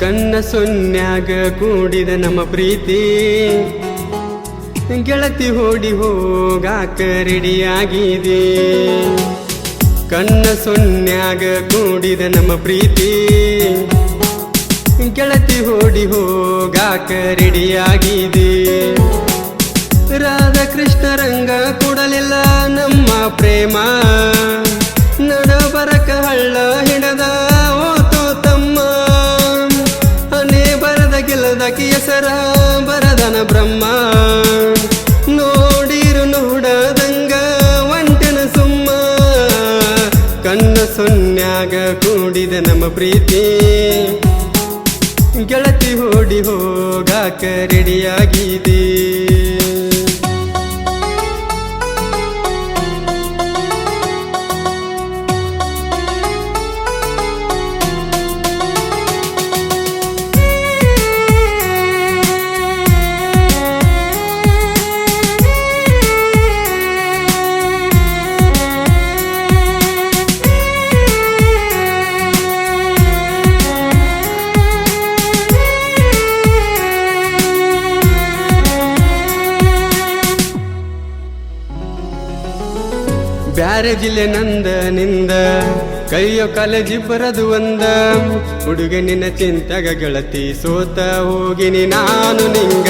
ಕಣ್ಣ ಸೊನ್ಯಾಗ ಕೂಡಿದ ನಮ್ಮ ಪ್ರೀತಿ ಗೆಳತಿ ಓಡಿ ಹೋಗಾಕ ರೆಡಿಯಾಗಿದೆ. ಕಣ್ಣ ಸೊನ್ಯಾಗ ಕೂಡಿದ ನಮ್ಮ ಪ್ರೀತಿ ಗೆಳತಿ ಓಡಿ ಹೋಗಾಕ ರೆಡಿಯಾಗಿದೆ. ರಾಧಾಕೃಷ್ಣ ರಂಗ ಕೊಡಲಿಲ್ಲ ನಮ್ಮ ಪ್ರೇಮ, ನಡಬರಕ ಹಳ್ಳ ಹಿಡದ ಓತೋ ತಮ್ಮ. ಅನೇ ಬರದ ಗೆಲ್ಲದಕ್ಕೆ ಹೆಸರ ಬರದನ ಬ್ರಹ್ಮ, ನೋಡಿರು ನೋಡದಂಗ ಒಂಟೆನ ಸುಮ್ಮ. ಕಣ್ಣ ಸೊನ್ಯಾಗ ಕೂಡಿದ ನಮ್ಮ ಪ್ರೀತಿ ಗೆಳತಿ ಓಡಿ ಹೋಗಾಕ ರೆಡಿಯಾಗಿದೆ. ಬ್ಯಾರೆ ಜಿಲ್ಲೆ ನಂದ ನಿಂದ ಕೈಯೋ ಕಾಲೇಜಿ ಬರದು ಒಂದ. ಹುಡುಗನಿನ ಚಿಂತಾಗ ಗೆಳತಿ ಸೋತ ಹೋಗಿನಿ ನಾನು ನಿಂಗ.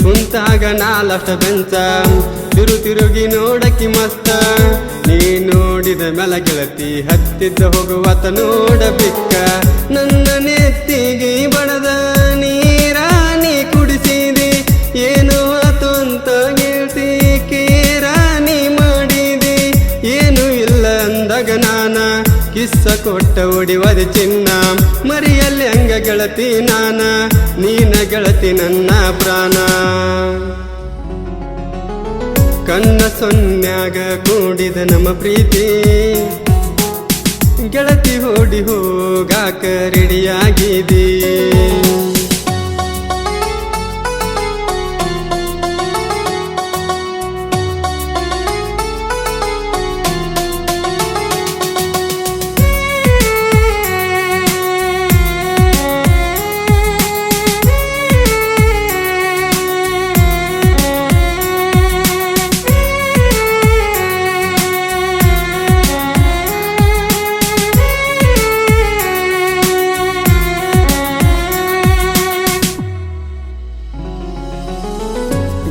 ಕುಂತಾಗ ನಾಲಷ್ಟ ಬೆಂಚ ತಿರುಗಿ ನೋಡಕಿ ಮಸ್ತ. ನೀ ನೋಡಿದ ಮೇಲ ಗೆಳತಿ ಹತ್ತಿದ್ದ ಹೋಗುವತ ನೋಡ ಬಿಕ್ಕ. ನನ್ನ ನೆತ್ತಿಗೆ ಬಡದ ನೀರ ನೀ ಕುಡಿಸಿದಿ, ಏನು ಆತು ಅಂತ ಗೆಳತಿ ಕೇರಾನಿ ಮಾಡಿದಿ. ಏನು ಇಲ್ಲ ಅಂದಾಗ ನಾನ ಕಿಸ್ಸ ಕೊಟ್ಟ ಒಡಿವದ ಚಿನ್ನ. ಮರಿಯಲ್ಲಿ ಹಂಗ ಗೆಳತಿ ನಾನ, ನೀನ ಗೆಳತಿ ನನ್ನ ಪ್ರಾಣ. ಕಣ್ಣ ಸೊನ್ಯಾಗ ಕೂಡಿದ ನಮ್ಮ ಪ್ರೀತಿ ಗೆಳತಿ ಓಡಿ ಹೋಗಾಕ ರೆಡಿಯಾಗಿದೆ.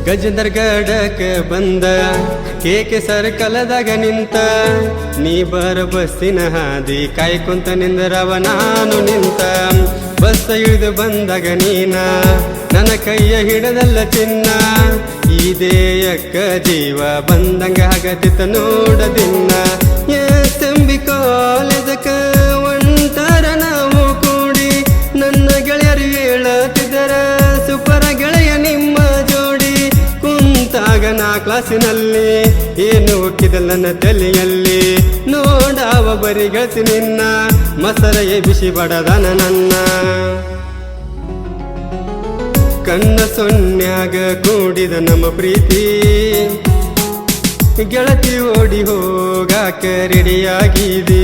ಗಜೇಂದ್ರ ಗಡಕ ಬಂದ ಕೇಕೆ ಸರ್ಕಲದಾಗ ನಿಂತ. ನೀ ಬರ ಬಸ್ಸಿನ ಹಾದಿ ಕಾಯ್ಕೊಂತ ನಿಂದರವ ನಾನು ನಿಂತ. ಬಸ್ ಇಳಿದು ಬಂದಾಗ ನೀನ ನನ್ನ ಕೈಯ ಹಿಡದಲ್ಲ ಚಿನ್ನ. ಈ ದೇಯಕ್ಕ ಜೀವ ಬಂದಂಗ ಆಗತಿತ್ತ ನೋಡದಿನ್ನ. ಎಸ್ಎಂಬಿ ಕಾಲೇಜಕ ಒಂಟರ ನಾವು ಕೂಡಿ, ನನ್ನ ಗೆಳೆಯರು ಹೇಳತಿದ್ದರ ಸುಪರ ಗೆಳೆಯ ನಿಮ್ಮ ಜೋಡಿ. ಕುಂತಾಗ ನಾ ಕ್ಲಾಸಿನಲ್ಲಿ ಏನು ಹುಕ್ಕಿದಲ್ಲ ನನ್ನ ತಲೆಯಲ್ಲಿ. ನೋಡಾವ ಬರಿ ಗೆಳತಿ ನಿನ್ನ, ಮಸರೆಯೇ ಬಿಸಿ ಬಡದನ ನನ್ನ. ಕಣ್ಣ ಸೊನ್ಯಾಗ ಕೂಡಿದ ನಮ್ಮ ಪ್ರೀತಿ ಗೆಳತಿ ಓಡಿ ಹೋಗಾಕ ರೆಡಿಯಾಗಿದೆ.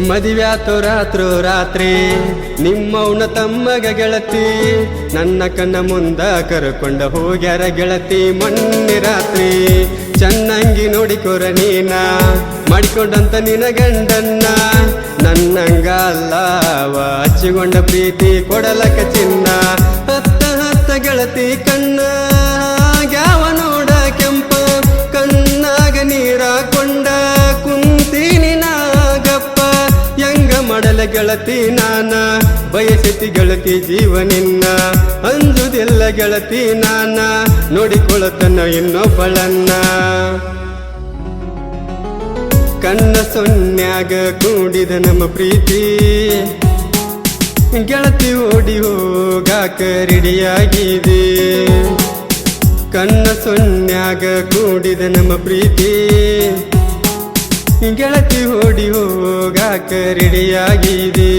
ಮದುವ್ಯಾತೋ ರಾತ್ರೋ ರಾತ್ರಿ ನಿಮ್ಮವನ ತಮ್ಮಗ ಗೆಳತಿ. ನನ್ನ ಕಣ್ಣ ಮುಂದ ಕರ್ಕೊಂಡ ಹೋಗ್ಯಾರ ಗೆಳತಿ ಮೊನ್ನೆ ರಾತ್ರಿ. ಚೆನ್ನಾಗಿ ನೋಡಿಕೊರ ನೀನ ಮಾಡಿಕೊಂಡಂತ ನಿನ ಗಂಡನ್ನ. ನನ್ನಂಗ ಅಲ್ಲವ ಹಚ್ಚಿಕೊಂಡ ಪ್ರೀತಿ ಕೊಡಲಕ ಚಿನ್ನ. ಹತ್ತ ಗೆಳತಿ ಕಣ್ಣ ಗ್ಯಾವ ನೋಡ ಕೆಂಪ. ಕಣ್ಣಾಗ ನೀರ ಕೊಂಡ ಕುಂತೀನಿ ನಾಗಪ್ಪ. ಹೆಂಗ ಮಾಡಲ ಗೆಳತಿ ನಾನ, ಬಯಸತಿ ಗೆಳತಿ ಜೀವನಿನ್ನ. ಅಂಜುದಿಲ್ಲ ಗೆಳತಿ ನಾನ, ನೋಡಿಕೊಳ್ಳತನ ಇನ್ನೊಬ್ಬಳನ್ನ. ಕಣ್ಣ ಸೊನ್ಯಾಗ ಕೂಡಿದ ನಮ್ಮ ಪ್ರೀತಿ ಗೆಳತಿ ಓಡಿ ಹೋಗಾಕ ರೆಡಿಯಾಗಿದೆ ಕಣ್ಣ ಸೊನ್ಯಾಗ ಕೂಡಿದ ನಮ್ಮ ಪ್ರೀತಿ ಗೆಳತಿ ಓಡಿ ಹೋಗಾಕ ರೆಡಿಯಾಗಿದೆ